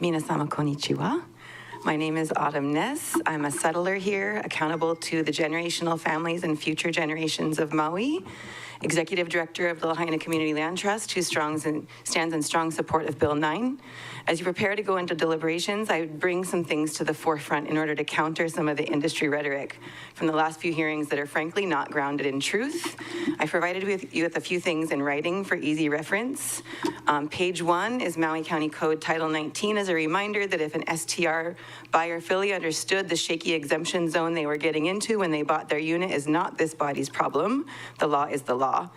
Minasama konnichiwa. My name is Autumn Ness. I'm a settler here, accountable to the generational families and future generations of Maui, Executive Director of the Lahaina Community Land Trust, who stands in strong support of Bill 9. As you prepare to go into deliberations, I bring some things to the forefront in order to counter some of the industry rhetoric from the last few hearings that are frankly not grounded in truth. I provided you with a few things in writing for easy reference. Page 1 is Maui County Code Title 19 as a reminder that if an STR buyer fully understood the shaky exemption zone they were getting into when they bought their unit is not this body's problem. The law is the law.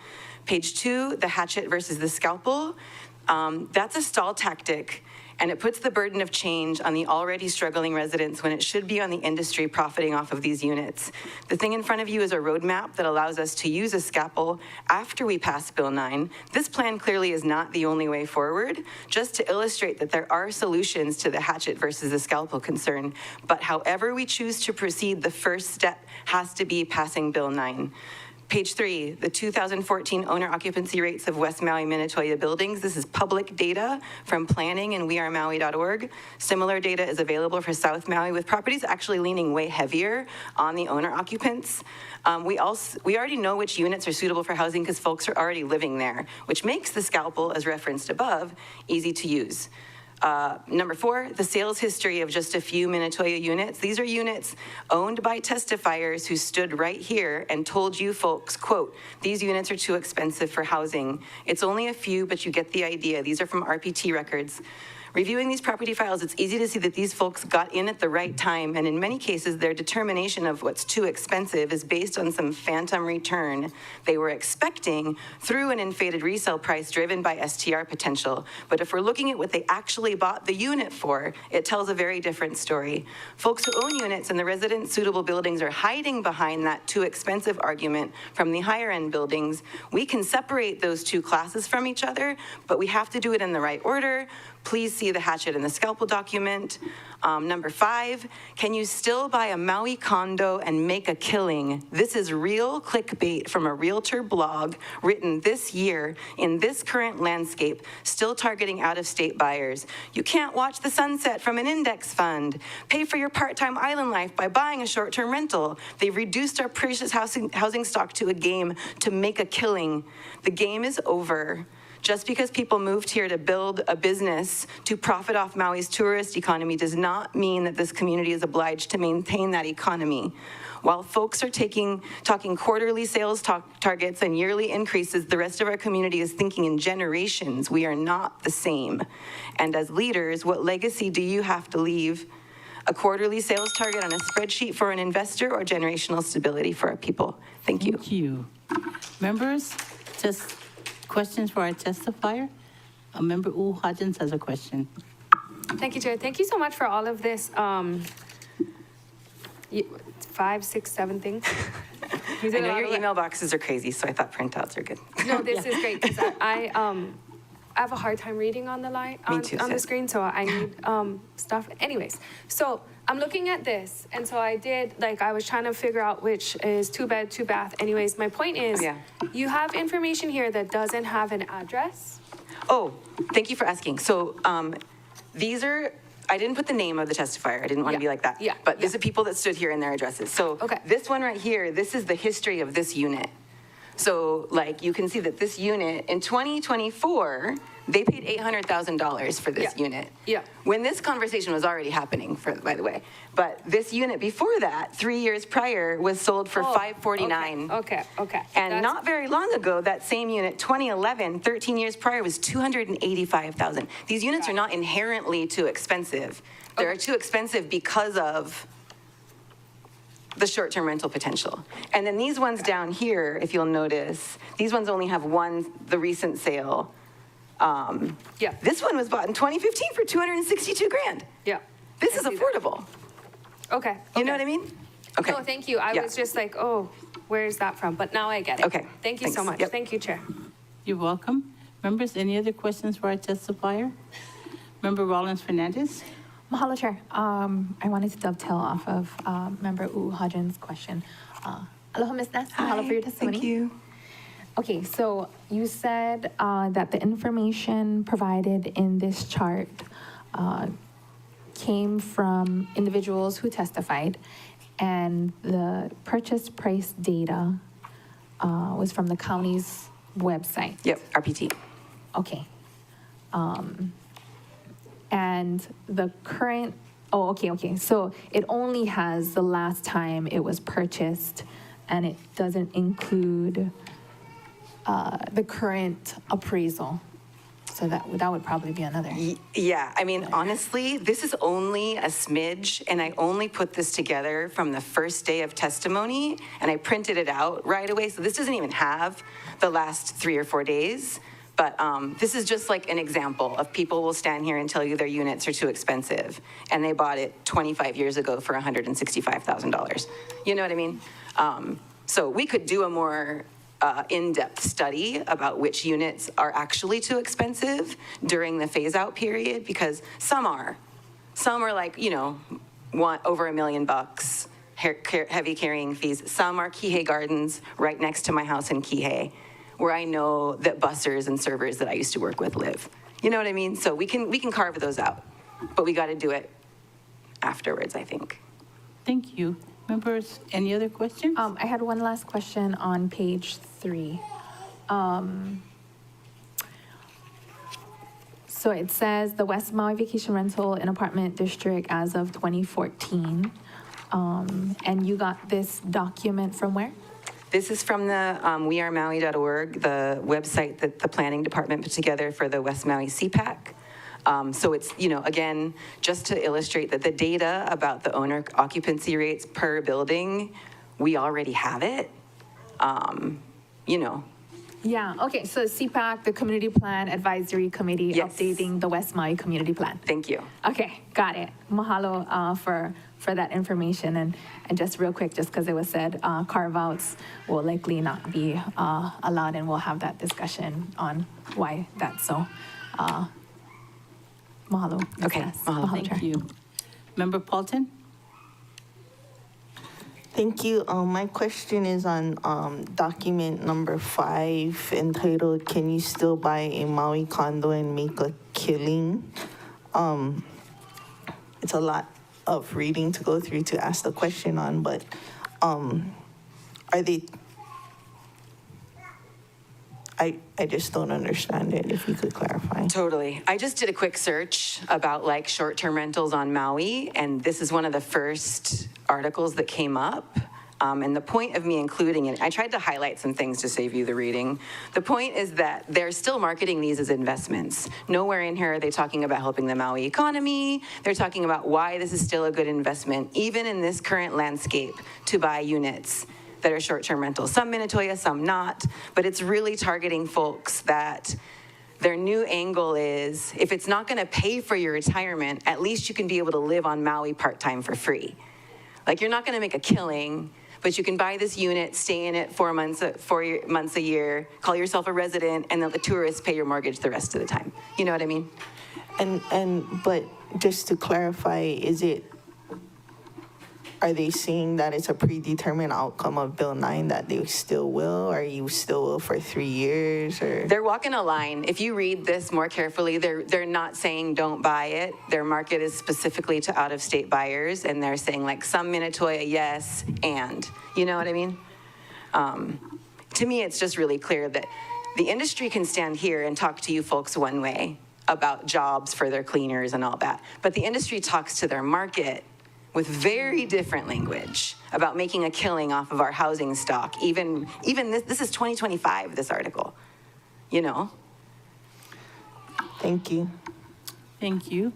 Page 2, the hatchet versus the scalpel. That's a stall tactic, and it puts the burden of change on the already struggling residents when it should be on the industry profiting off of these units. The thing in front of you is a roadmap that allows us to use a scalpel after we pass Bill 9. This plan clearly is not the only way forward, just to illustrate that there are solutions to the hatchet versus the scalpel concern. But however we choose to proceed, the first step has to be passing Bill 9. Page 3, the 2014 owner occupancy rates of West Maui Minatoya buildings. This is public data from planning and wearemaui.org. Similar data is available for South Maui, with properties actually leaning way heavier on the owner occupants. We already know which units are suitable for housing because folks are already living there, which makes the scalpel, as referenced above, easy to use. Number 4, the sales history of just a few Minatoya units. These are units owned by testifiers who stood right here and told you folks, quote, these units are too expensive for housing. It's only a few, but you get the idea. These are from RPT records. Reviewing these property files, it's easy to see that these folks got in at the right time, and in many cases, their determination of what's too expensive is based on some phantom return they were expecting through an inflated resale price driven by STR potential. But if we're looking at what they actually bought the unit for, it tells a very different story. Folks who own units in the resident-suitable buildings are hiding behind that too expensive argument from the higher-end buildings. We can separate those two classes from each other, but we have to do it in the right order. Please see the hatchet and the scalpel document. Number 5, can you still buy a Maui condo and make a killing? This is real clickbait from a realtor blog written this year in this current landscape, still targeting out-of-state buyers. You can't watch the sunset from an index fund. Pay for your part-time island life by buying a short-term rental. They've reduced our precious housing stock to a game to make a killing. The game is over. Just because people moved here to build a business to profit off Maui's tourist economy does not mean that this community is obliged to maintain that economy. While folks are talking quarterly sales targets and yearly increases, the rest of our community is thinking in generations. We are not the same. And as leaders, what legacy do you have to leave? A quarterly sales target on a spreadsheet for an investor, or generational stability for our people? Thank you. Thank you. Members, just questions for our testifier? Member Hodgins has a question. Thank you, Chair. Thank you so much for all of this 5, 6, 7 things. I know your email boxes are crazy, so I thought printouts are good. No, this is great because I have a hard time reading on the line on the screen, so I need stuff. Anyways, so I'm looking at this, and so I was trying to figure out which is 2-bed, 2-bath. Anyways, my point is, you have information here that doesn't have an address. Oh, thank you for asking. So these are, I didn't put the name of the testifier. I didn't want to be like that. Yeah. But these are people that stood here in their addresses. So this one right here, this is the history of this unit. So like you can see that this unit in 2024, they paid $800,000 for this unit. Yeah. When this conversation was already happening, by the way. But this unit before that, 3 years prior, was sold for $549,000. Okay. And not very long ago, that same unit, 2011, 13 years prior, was $285,000. These units are not inherently too expensive. They're too expensive because of the short-term rental potential. And then these ones down here, if you'll notice, these ones only have the recent sale. This one was bought in 2015 for $262,000. Yeah. This is affordable. Okay. You know what I mean? Okay. No, thank you. I was just like, oh, where's that from? But now I get it. Okay. Thank you so much. Yep. Thank you, Chair. You're welcome. Members, any other questions for our testifier? Member Rollins-Fernandez? Mahalo, Chair. I wanted to dovetail off of Member Hodgins' question. Aloha, Ms. Ness. Mahalo for your testimony. Thank you. Okay, so you said that the information provided in this chart came from individuals who testified, and the purchase price data was from the county's website. Yep, RPT. Okay. And the current, okay. So it only has the last time it was purchased, and it doesn't include the current appraisal. So that would probably be another. Yeah, I mean, honestly, this is only a smidge, and I only put this together from the first day of testimony, and I printed it out right away. So this doesn't even have the last 3 or 4 days. But this is just like an example of people will stand here and tell you their units are too expensive, and they bought it 25 years ago for $165,000. You know what I mean? So we could do a more in-depth study about which units are actually too expensive during the phase-out period, because some are like, want over $1 million, heavy carrying fees. Some are Kihei Gardens right next to my house in Kihei, where I know that bussers and servers that I used to work with live. You know what I mean? So we can carve those out, but we got to do it afterwards, I think. Thank you. Members, any other questions? I had one last question on page 3. So it says the West Maui Vacation Rental and Apartment District as of 2014. And you got this document from where? This is from the wearemaui.org, the website that the planning department put together for the West Maui CPAC. So it's, again, just to illustrate that the data about the owner occupancy rates per building, we already have it. Yeah, okay, so CPAC, the Community Plan Advisory Committee, Yes. updating the West Maui Community Plan. Thank you. Okay, got it. Mahalo for that information. And just real quick, just because it was said, carve-outs will likely not be allowed, and we'll have that discussion on why that's so. Mahalo. Ms. Okay, Ness. mahalo. Thank Chair. you. Member Paulton? Thank you. My question is on document number 5, entitled "Can You Still Buy a Maui Condo and Make a Killing?" It's a lot of reading to go through to ask the question on, but are they? I just don't understand it. If you could clarify. Totally. I just did a quick search about like short-term rentals on Maui, and this is one of the first articles that came up. And the point of me including it, I tried to highlight some things to save you the reading. The point is that they're still marketing these as investments. Nowhere in here are they talking about helping the Maui economy. They're talking about why this is still a good investment, even in this current landscape, to buy units that are short-term rentals. Some Minatoya, some not, but it's really targeting folks that their new angle is, if it's not gonna pay for your retirement, at least you can be able to live on Maui part-time for free. Like, you're not gonna make a killing, but you can buy this unit, stay in it 4 months a year, call yourself a resident, and then the tourists pay your mortgage the rest of the time. You know what I mean? But just to clarify, are they saying that it's a predetermined outcome of Bill 9 that they still will, or you still will for 3 years, or? They're walking a line. If you read this more carefully, they're not saying don't buy it. Their market is specifically to out-of-state buyers, and they're saying like some Minatoya, yes, and. You know what I mean? To me, it's just really clear that the industry can stand here and talk to you folks one way about jobs for their cleaners and all that, but the industry talks to their market with very different language about making a killing off of our housing stock. Even this is 2025, this article, Thank you. Thank you.